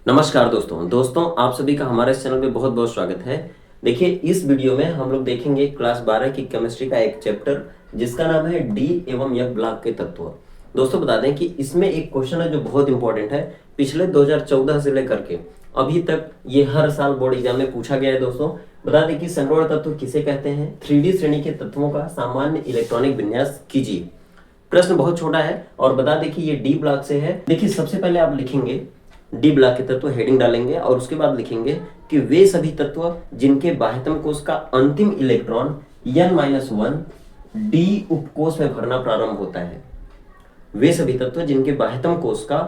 नमस्कार दोस्तों आप सभी का हमारे इस चैनल में बहुत बहुत स्वागत है। देखिए, इस वीडियो में हम लोग देखेंगे क्लास 12 की केमिस्ट्री का एक चैप्टर जिसका नाम है डी एवं एफ ब्लॉक के तत्व। दोस्तों बता दें कि इसमें एक क्वेश्चन है जो बहुत इंपॉर्टेंट है। पिछले 2014 से लेकर के अभी तक ये हर साल बोर्ड एग्जाम में पूछा गया है। दोस्तों बता दें कि संक्रमण तत्व किसे कहते हैं, 3D श्रेणी के तत्वों का सामान्य इलेक्ट्रॉनिक विन्यास कीजिए। प्रश्न बहुत छोटा है और बता दें कि ये डी ब्लॉक से है। देखिए, सबसे पहले आप लिखेंगे डी ब्लॉक के तत्व, हेडिंग डालेंगे और उसके बाद लिखेंगे कि वे सभी तत्व जिनके बाह्यतम कोश का अंतिम इलेक्ट्रॉन n-1 डी उपकोष में भरना प्रारंभ होता है। वे सभी तत्व जिनके बाह्यतम कोश का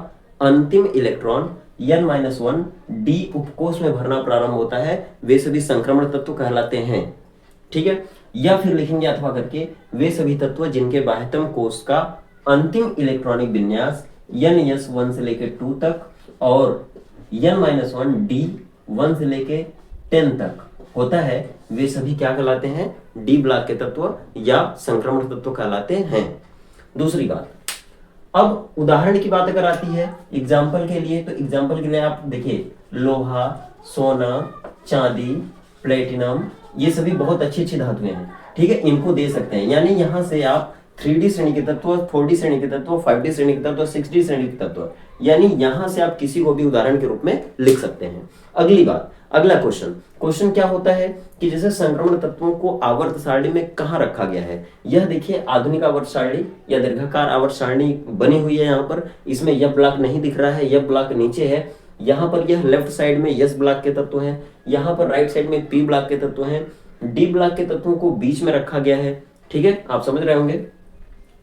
अंतिम इलेक्ट्रॉन n-1 डी उपकोष में भरना प्रारंभ होता है, वे सभी संक्रमण तत्व कहलाते हैं। ठीक है, या फिर लिखेंगे अथवा करके वे सभी तत्व जिनके बाह्यतम कोश का अंतिम इलेक्ट्रॉनिक विन्यास n-1 से लेकर 2 तक और n-1 डी 1 से लेके 10 तक होता है, वे सभी क्या कहलाते हैं, डी ब्लॉक के तत्व या संक्रमण तत्व कहलाते हैं। दूसरी बात, अब उदाहरण की बात अगर आती है एग्जाम्पल के लिए, तो एग्जाम्पल के लिए आप देखिए लोहा, सोना, चांदी, प्लेटिनम, ये सभी बहुत अच्छी अच्छी धातुएं हैं। ठीक है, इनको दे सकते हैं। यानी यहां से आप 3D श्रेणी के तत्व, 4D श्रेणी के तत्व, 5D श्रेणी के तत्व, 6D श्रेणी के तत्व, यानी यहां से आप किसी को भी उदाहरण के रूप में लिख सकते हैं। अगली बात, अगला क्वेश्चन क्या होता है कि जैसे संक्रमण तत्वों को आवर्त सारणी में कहां रखा गया है। यह देखिए आधुनिक आवर्त सारणी या दीर्घाकार आवर्त सारणी बनी हुई है। यहाँ पर इसमें यह ब्लॉक नहीं दिख रहा है, यह ब्लॉक नीचे है। यहाँ पर यह लेफ्ट साइड में यस ब्लॉक के तत्व हैं, यहाँ पर राइट साइड में पी ब्लॉक के तत्व हैं। डी ब्लॉक के तत्वों को बीच में रखा गया है। ठीक है, आप समझ रहे होंगे।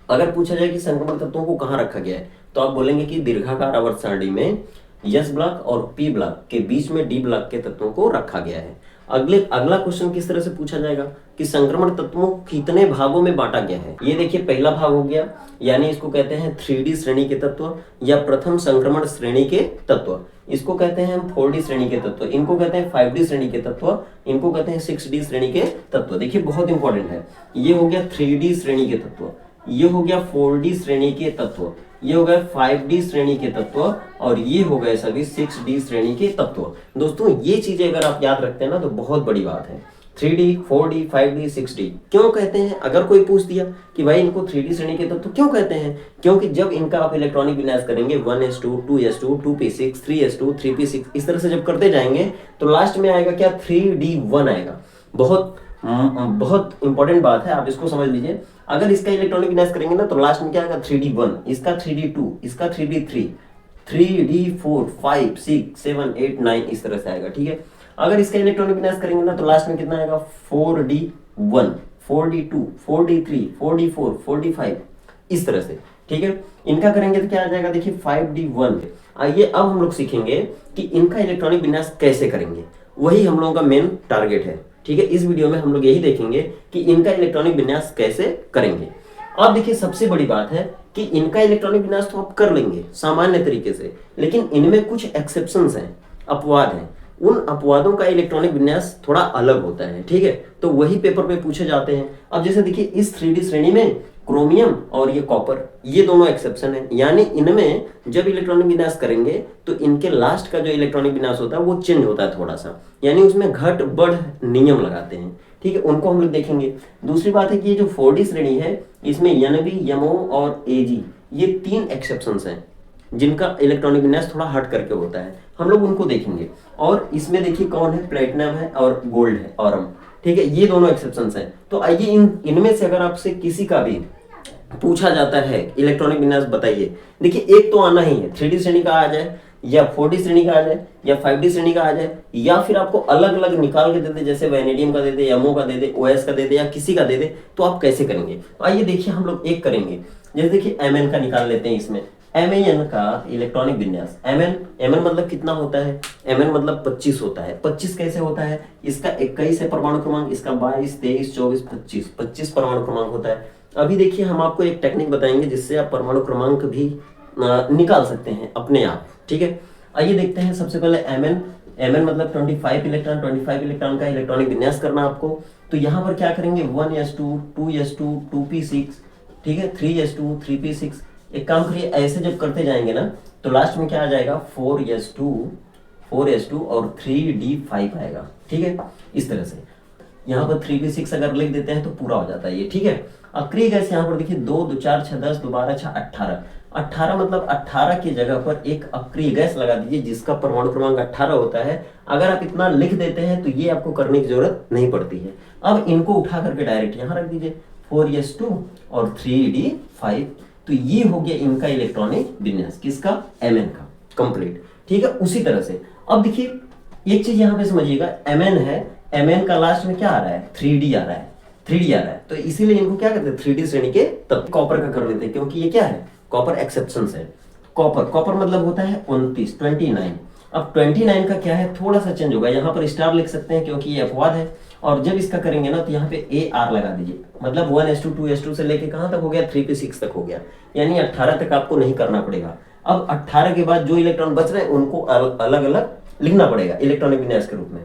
अगर पूछा जाए कि संक्रमण तत्वों को कहां रखा गया है, तो आप बोलेंगे कि दीर्घाकार आवर्त सारणी में यस ब्लॉक और पी ब्लॉक के बीच में डी ब्लॉक के तत्वों को रखा गया है। अगला क्वेश्चन किस तरह से पूछा जाएगा कि संक्रमण तत्वों कितने भागों में बांटा गया है। ये देखिए पहला भाग हो गया, यानी इसको कहते हैं 3D श्रेणी के तत्व या प्रथम संक्रमण श्रेणी के तत्व। इसको कहते हैं हम 4D श्रेणी के तत्व, इनको कहते हैं 5D श्रेणी के तत्व, इनको कहते हैं 6D श्रेणी के तत्व। देखिए बहुत इंपॉर्टेंट है, ये हो गया 3D श्रेणी के तत्व, ये हो गया 4D श्रेणी के तत्व, ये हो गए 5D श्रेणी के तत्व और ये हो गए सभी 6D श्रेणी के तत्व। दोस्तों ये चीजें अगर आप याद रखते हैं ना तो बहुत बड़ी बात है। 3D, 4D, 5D, 6D क्यों कहते हैं? अगर कोई पूछ दिया कि भाई इनको 3D श्रेणी के तत्व क्यों कहते हैं, क्योंकि जब इनका आप इलेक्ट्रॉनिक विन्यास करेंगे 1s2, 2s2, 2p6, 3s2, 3p6 इस तरह से जब करते जाएंगे तो लास्ट में आएगा क्या, 3D1 आएगा। बहुत इंपॉर्टेंट बात है, आप इसको समझ लीजिए। अगर इसका इलेक्ट्रॉनिक विन्यास करेंगे ना तो लास्ट में क्या आएगा, 3D1, इसका 3D2, इसका 3D3, 3D4, 5, 6, 7, 8, 9 इस तरह से आएगा। ठीक है, अगर इसका इलेक्ट्रॉनिक विन्यास करेंगे ना तो लास्ट में कितना आएगा, 4D1, 4D2, 4D3, 4D4, 4D5 इस तरह से। ठीक है, इनका करेंगे तो क्या आ जाएगा, देखिए 5D1। आइए अब हम लोग सीखेंगे कि इनका इलेक्ट्रॉनिक विन्यास कैसे करेंगे, वही हम लोगों का मेन टारगेट है। ठीक है, इस वीडियो में हम लोग यही देखेंगे कि इनका इलेक्ट्रॉनिक विन्यास कैसे करेंगे। अब देखिए सबसे बड़ी बात है कि इनका इलेक्ट्रॉनिक विन्यास तो आप कर लेंगे सामान्य तरीके से, लेकिन इनमें कुछ एक्सेप्शंस हैं, अपवाद हैं। उन अपवादों का इलेक्ट्रॉनिक विन्यास थोड़ा अलग होता है। ठीक है, तो वही पेपर पे पूछे जाते हैं। अब जैसे देखिए इस 3D श्रेणी में क्रोमियम और ये कॉपर, ये दोनों एक्सेप्शन है, यानी इनमें जब इलेक्ट्रॉनिक विन्यास करेंगे तो इनके लास्ट का जो इलेक्ट्रॉनिक विन्यास होता है वो चेंज होता है थोड़ा सा, यानी उसमें घट बढ़ नियम लगाते हैं। ठीक है, उनको हम लोग देखेंगे। दूसरी बात है कि ये जो 4D श्रेणी है इसमें NB, MO और AG ये 3 एक्सेप्शंस हैं जिनका इलेक्ट्रॉनिक विन्यास थोड़ा हट करके होता है, हम लोग उनको देखेंगे। और इसमें देखिए कौन है, प्लेटिनम है और गोल्ड है, ऑरम। ठीक है, ये दोनों एक्सेप्शंस हैं। तो आइए इनमें से अगर आपसे किसी का भी पूछा जाता है इलेक्ट्रॉनिक विन्यास बताइए, देखिए एक तो आना ही है, 3D श्रेणी का आ जाए या 4D श्रेणी का आ जाए या 5D श्रेणी का आ जाए, या फिर आपको अलग अलग निकाल के दे दे, जैसे वैनेडियम का दे दे, MO का दे दे, OS का दे दे या किसी का दे दे, तो आप कैसे करेंगे। आइए देखिए हम लोग एक करेंगे, जैसे देखिए Mn का निकाल लेते हैं। इसमें Man का इलेक्ट्रॉनिक विन्यास, Mn मतलब कितना होता है, Mn मतलब 25 होता है। 25 कैसे होता है, इसका 21 है परमाणु क्रमांक, इसका 22, 23, 24, 25 परमाणु क्रमांक होता है। अभी देखिए हम आपको एक टेक्निक बताएंगे जिससे आप परमाणु क्रमांक भी निकाल सकते हैं अपने आप। ठीक है, आइए देखते हैं। सबसे पहले Mn मतलब 25 इलेक्ट्रॉन का इलेक्ट्रॉनिक विन्यास करना आपको। तो यहाँ पर क्या करेंगे, 1s2, 2s2, 2p6, ठीक है, 3s2, 3p6। एक काम करिए, ऐसे जब करते जाएंगे ना तो लास्ट में क्या आ जाएगा, 4s2, 4s2 और 3d5 आएगा। ठीक है, इस तरह से यहाँ पर 3d6 अगर लिख देते हैं तो पूरा हो जाता है ये। ठीक है, अक्रिय गैस यहाँ पर देखिए 2 2 4 6 10 2 12 6 18 18 मतलब 18 की जगह पर एक अक्रिय गैस लगा दीजिए जिसका परमाणु क्रमांक 18 होता है। अगर आप इतना लिख देते हैं तो ये आपको करने की जरूरत नहीं पड़ती है। अब इनको उठा करके डायरेक्ट यहाँ रख दीजिए 4s2 और 3d5, तो ये हो गया इनका इलेक्ट्रॉनिक विन्यास, किसका, Mn का, कंप्लीट। ठीक है, उसी तरह से अब देखिए एक चीज यहाँ पे समझिएगा, Mn है, Mn का लास्ट में क्या आ रहा है, 3d आ रहा है, 3d आ रहा है, तो इसीलिए इनको क्या कहते हैं 3d श्रेणी के तत्व। कॉपर का कर लेते हैं क्योंकि ये क्या है, कॉपर एक्सेप्शन है। कॉपर मतलब होता है 29। अब 29 का क्या है, थोड़ा सा चेंज होगा, यहाँ पर स्टार लिख सकते हैं क्योंकि ये अपवाद है, और जब इसका करेंगे ना तो यहाँ पे AR लगा दीजिए, मतलब 1s2 2s2 से लेके कहाँ तक हो गया, 3p6 तक हो गया, यानी 18 तक आपको नहीं करना पड़ेगा। अब 18 के बाद जो इलेक्ट्रॉन बच रहे हैं उनको अलग अलग लिखना पड़ेगा इलेक्ट्रॉनिक विन्यास के रूप में।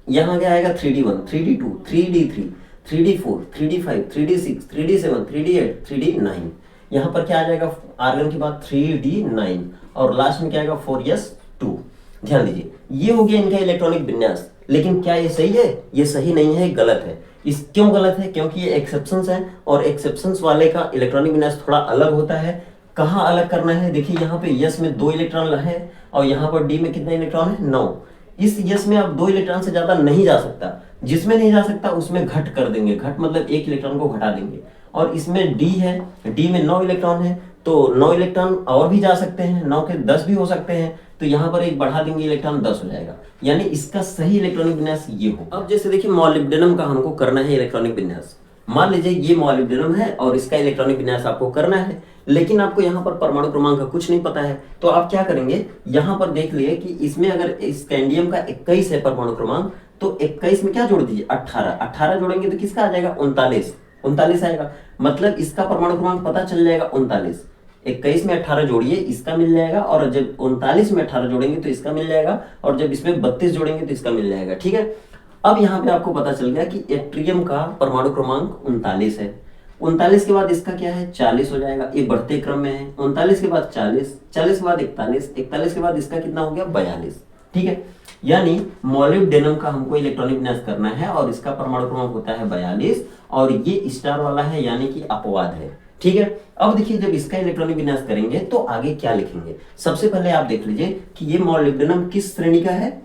यहाँ क्या आएगा 3d1 3d2 3d3 3d4 3d5 3d6 3d7 3d8 3d9। यहाँ पर क्या आ जाएगा, आर्गन के बाद 3d9 और लास्ट में क्या आएगा 4s2। ध्यान दीजिए, ये हो गया इनका इलेक्ट्रॉनिक विन्यास। लेकिन क्या ये सही है, ये सही नहीं है, गलत है। इस क्यों गलत है, क्योंकि ये एक्सेप्शंस है और एक्सेप्शंस वाले का इलेक्ट्रॉनिक विन्यास थोड़ा अलग होता है। कहाँ अलग करना है, देखिए यहाँ पे यस में 2 इलेक्ट्रॉन है और यहाँ पर डी में कितने इलेक्ट्रॉन है, 9। इस यस में आप 2 इलेक्ट्रॉन से ज्यादा नहीं जा सकता, जिसमें नहीं जा सकता उसमें घट कर देंगे, घट मतलब 1 इलेक्ट्रॉन को घटा देंगे। और इसमें डी है, डी में 9 इलेक्ट्रॉन है, तो 9 इलेक्ट्रॉन और भी जा सकते हैं, 9 के 10 भी हो सकते हैं, तो यहाँ पर एक बढ़ा देंगे, इलेक्ट्रॉन 10 हो जाएगा, यानी इसका सही इलेक्ट्रॉनिक विन्यास ये हो। अब जैसे देखिए मॉलिब्डेनम का हमको करना है इलेक्ट्रॉनिक विन्यास, मान लीजिए ये मॉलिब्डेनम है और इसका इलेक्ट्रॉनिक विन्यास आपको करना है, लेकिन आपको यहाँ पर परमाणु क्रमांक का कुछ नहीं पता है, तो आप क्या करेंगे, यहाँ पर देख लिए कि इसमें अगर स्कैंडियम का 21 है परमाणु क्रमांक, तो 21 में क्या जोड़ दीजिए, 18 जोड़ेंगे तो किसका आ जाएगा, 39 आएगा, मतलब इसका परमाणु क्रमांक पता चल जाएगा 39। 21 में 18 जोड़िए, इसका मिल जाएगा, और जब 39 में 18 जोड़ेंगे तो इसका मिल जाएगा, और जब इसमें 32 जोड़ेंगे तो इसका मिल जाएगा। ठीक है, अब यहाँ पे आपको पता चल गया कि एट्रियम का परमाणु क्रमांक 39 है। 39 के बाद इसका क्या है, 40 हो जाएगा, ये बढ़ते क्रम में है। 39 के बाद 40, 40 के बाद 41, 41 के बाद इसका कितना हो गया, 42। ठीक है, यानी मॉलिब्डेनम का हमको इलेक्ट्रॉनिक विन्यास करना है और इसका परमाणु क्रमांक होता है 42 और ये स्टार वाला है, यानी कि अपवाद है। ठीक है, अब देखिए जब इसका इलेक्ट्रॉनिक विन्यास करेंगे तो आगे क्या लिखेंगे। सबसे पहले आप देख लीजिए कि ये मॉलिब्डेनम किस श्रेणी का है,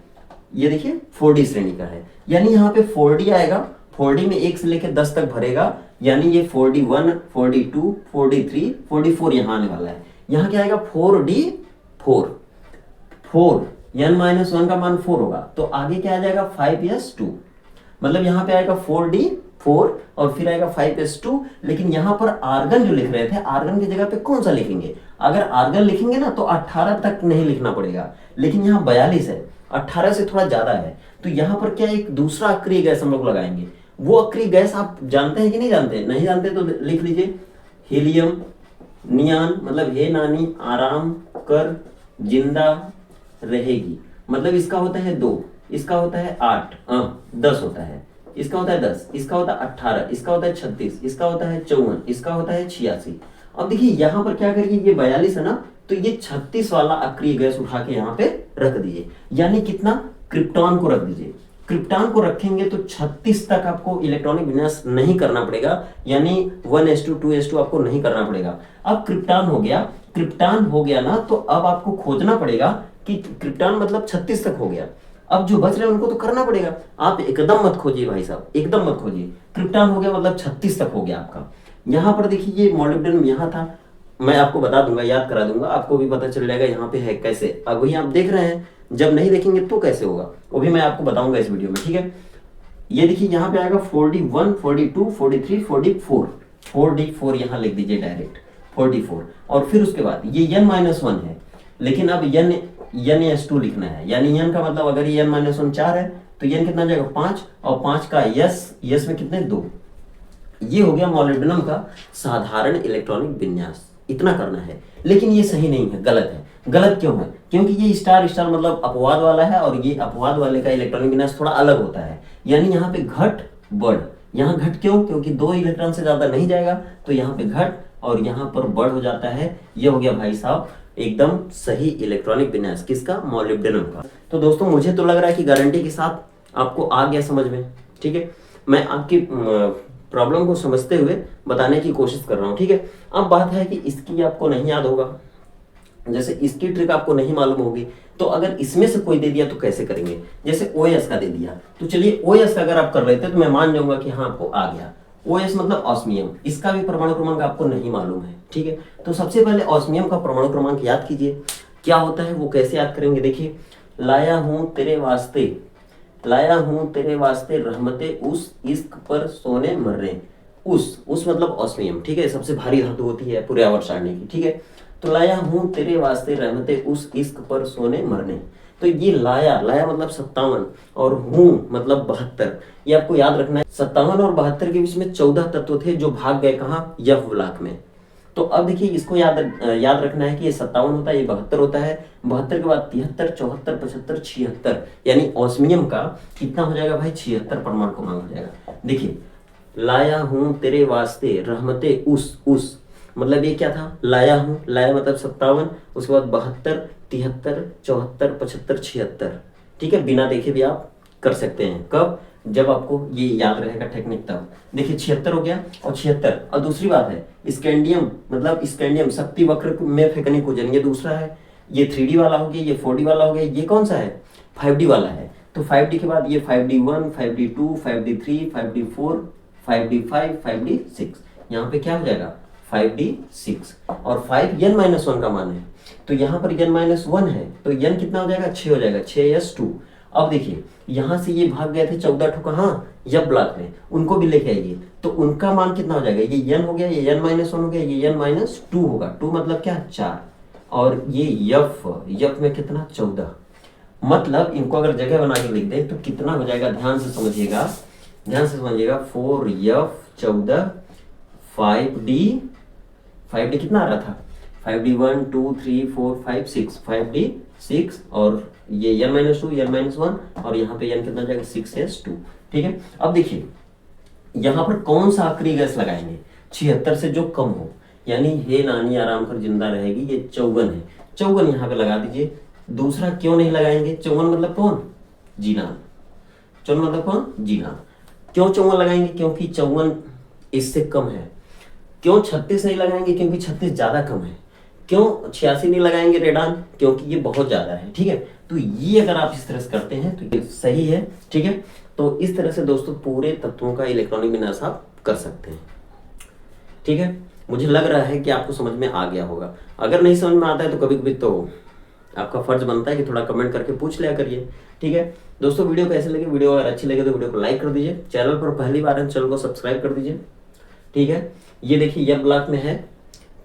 ये देखिए 4d श्रेणी का है, यानी यहाँ पे 4d आएगा, 4d में 1 से लेकर 10 तक भरेगा, यानी ये 4d1 4d2 4d3 4d4 यहाँ आने वाला है। यहाँ क्या आएगा 4d4, 4 n-1 का मान 4 होगा, तो आगे क्या आ जाएगा 5s2, मतलब यहाँ पे आएगा 4d4 और फिर आएगा 5s2। लेकिन यहाँ पर आर्गन जो लिख रहे थे, आर्गन की जगह पे कौन सा लिखेंगे, अगर आर्गन लिखेंगे ना तो 18 तक नहीं लिखना पड़ेगा, लेकिन यहाँ 42 है, 18 से थोड़ा ज्यादा है, तो यहाँ पर क्या एक दूसरा अक्रिय गैस हम लोग लगाएंगे। वो अक्रिय गैस आप जानते हैं कि नहीं जानते, नहीं जानते तो लिख लीजिए हीलियम नियान, मतलब हे नानी आराम कर जिंदा रहेगी, मतलब इसका होता है 2, इसका होता है 8 10 होता है, इसका होता है 10, इसका होता है 18, इसका होता है 36, इसका होता है 54, इसका होता है 86। अब देखिए यहाँ पर क्या करिए, ये 42 है ना, तो ये 36 वाला अक्रिय गैस उठा के यहाँ पे रख दीजिए, यानी कितना, क्रिप्टॉन को रख दीजिए। क्रिप्टॉन को रखेंगे तो 36 तक आपको इलेक्ट्रॉनिक विन्यास नहीं करना पड़ेगा, यानी 1s2 2s2 आपको नहीं करना पड़ेगा। अब क्रिप्टॉन हो गया ना, तो अब आपको खोजना पड़ेगा कि क्रिप्टॉन मतलब 36 तक हो गया, अब जो बच रहे हैं उनको तो करना पड़ेगा। आप एकदम मत खोजिए भाई साहब, एकदम मत खोजिए, क्रिप्टॉन हो गया मतलब 36 तक हो गया आपका। यहाँ पर देखिए ये मॉलिब्डेनम यहाँ था, मैं आपको बता दूंगा, याद करा दूंगा, आपको भी पता चल जाएगा यहाँ पे है कैसे। अब वही आप देख रहे हैं, जब नहीं देखेंगे तो कैसे होगा, वो भी मैं आपको बताऊंगा इस वीडियो में। ठीक है, ये देखिए यहाँ पे आएगा 4d1 4d2 4d3 4d4, 4d4 यहाँ लिख दीजिए डायरेक्ट 4d4, और फिर उसके बाद ये n-1 है, लेकिन अब n-s2 लिखना है, यानी n का मतलब अगर ये n-1 4 है तो n कितना जाएगा 5, और 5 का यस में कितने 2। ये हो गया मॉलिब्डेनम का साधारण इलेक्ट्रॉनिक विन्यास, इतना करना है। लेकिन ये सही नहीं है, गलत है। गलत क्यों है, क्योंकि ये स्टार मतलब अपवाद वाला है, और ये अपवाद वाले का इलेक्ट्रॉनिक विन्यास थोड़ा अलग होता है, यानी यहाँ पे घट बढ़। यहाँ घट क्यों, क्योंकि 2 इलेक्ट्रॉन से ज्यादा नहीं जाएगा, तो यहाँ पे घट और यहाँ पर बढ़ हो जाता है। ये हो गया भाई साहब एकदम सही इलेक्ट्रॉनिक विन्यास किसका, मॉलिब्डेनम का। तो दोस्तों मुझे तो लग रहा है कि गारंटी के साथ आपको आ गया समझ में। ठीक है, मैं आपकी प्रॉब्लम को समझते हुए बताने की कोशिश कर रहा हूँ। ठीक है, अब बात है कि इसकी आपको नहीं याद होगा, जैसे इसकी ट्रिक आपको नहीं मालूम होगी, तो अगर इसमें से कोई दे दिया तो कैसे करेंगे। जैसे OS का दे दिया, तो चलिए OS का अगर आप कर रहे थे तो मैं मान जाऊंगा कि हाँ आपको आ गया। OS मतलब ऑस्मियम, इसका भी परमाणु क्रमांक आपको नहीं मालूम है। ठीक है, तो सबसे पहले ऑस्मियम का परमाणु क्रमांक याद कीजिए, क्या होता है वो कैसे याद करेंगे। देखिए, लाया हूं तेरे वास्ते, लाया हूं तेरे वास्ते रहमते उस इश्क पर सोने मर्रे। उस मतलब ऑस्मियम। ठीक है, सबसे भारी धातु होती है पूरे आवर्त सारणी की। ठीक है, तो लाया हूं तेरे वास्ते रहमते उस इश्क पर सोने मरने। तो ये लाया, लाया मतलब 57 और हूं मतलब 72। ये आपको याद रखना है। 57 और 72 के बीच में 14 तत्व थे जो भाग गए कहाँ, यफ ब्लॉक में। तो अब देखिए इसको याद रखना है कि ये 57 होता है, ये 72 होता है, 72 के बाद 73, 74, 75, 76, यानी ऑस्मियम का कितना हो जाएगा भाई, 76 परमाणु क्रमांक हो जाएगा। देखिए, लाया हूं तेरे वास्ते रहमते उस मतलब ये क्या था, लाया हूं, लाया मतलब 57, उसके बाद 72, 73, 74, 75, 76। ठीक है, बिना देखे भी आप कर सकते हैं। कब, जब आपको ये याद रहेगा टेक्निक तब। देखिए 76 हो गया और 76। और दूसरी बात है स्कैंडियम, मतलब स्कैंडियम शक्ति वक्र में फेंकने को जन, ये दूसरा है। ये 3D वाला हो गया, ये 4D वाला हो गया, ये कौन सा है, 5D वाला है। तो 5D के बाद ये 5D1, 5D2, 5D3, 5D4, 5D5, 5D6, यहाँ पे क्या हो जाएगा 5D6। और 5 n-1 का मान है, तो यहाँ पर n-1 है, तो n कितना हो जाएगा, 6 हो जाएगा, 6s2। अब देखिए यहाँ से ये भाग गए थे 14 ठो कहाँ, यफ ब्लॉक में, उनको भी लेके आइए, तो उनका मान कितना हो जाएगा, ये n हो गया, ये n-1 हो गया, ये n-2 होगा। 2 मतलब क्या, 4, और ये यफ में कितना, 14। मतलब इनको अगर जगह बना के लिख दे तो कितना हो जाएगा, ध्यान से समझिएगा, ध्यान से समझिएगा, 4f 14, 5D कितना आ रहा था, 5D1 2 3 4 5 6, 5D6, और ये n-2 n-1, और यहाँ पे n कितना जाएगा 6s2। ठीक है, अब देखिए यहाँ पर कौन सा आखिरी गैस लगाएंगे, 76 से जो कम हो, यानी हे नानी आराम कर जिंदा रहेगी, ये 54 है, 54 यहाँ पे लगा दीजिए। दूसरा क्यों नहीं लगाएंगे, 54 मतलब कौन, जीना, 54 मतलब कौन, जीना। क्यों 54 लगाएंगे, क्योंकि 54 इससे कम है। क्यों 36 नहीं लगाएंगे, क्योंकि 36 ज्यादा कम है। क्यों 86 नहीं लगाएंगे रेडान, क्योंकि ये बहुत ज्यादा है। ठीक है, तो ये अगर आप इस तरह से करते हैं तो ये सही है। ठीक है, तो इस तरह से दोस्तों पूरे तत्वों का इलेक्ट्रॉनिक विन्यास आप कर सकते हैं। ठीक है, मुझे लग रहा है कि आपको समझ में आ गया होगा। अगर नहीं समझ में आता है तो कभी कभी तो आपका फर्ज बनता है कि थोड़ा कमेंट करके पूछ लिया करिए। ठीक है दोस्तों, वीडियो कैसे लगे, वीडियो अगर अच्छी लगे तो वीडियो को लाइक कर दीजिए, चैनल पर पहली बार है चैनल को सब्सक्राइब कर दीजिए। ठीक है, ये देखिए यफ ब्लॉक में है,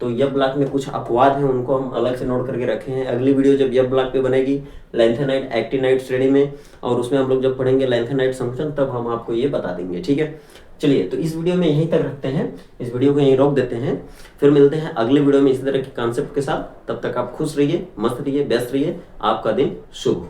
तो यफ ब्लॉक में कुछ अपवाद हैं, उनको हम अलग से नोट करके रखे हैं। अगली वीडियो जब यफ ब्लॉक पे बनेगी लैंथेनाइट एक्टिनाइट श्रेणी में, और उसमें हम लोग जब पढ़ेंगे लैंथेनाइट फंक्शन, तब हम आपको ये बता देंगे। ठीक है, चलिए तो इस वीडियो में यहीं तक रखते हैं, इस वीडियो को यहीं रोक देते हैं, फिर मिलते हैं अगले वीडियो में इसी तरह के कॉन्सेप्ट के साथ। तब तक आप खुश रहिए, मस्त रहिए, व्यस्त रहिए, आपका दिन शुभ हो।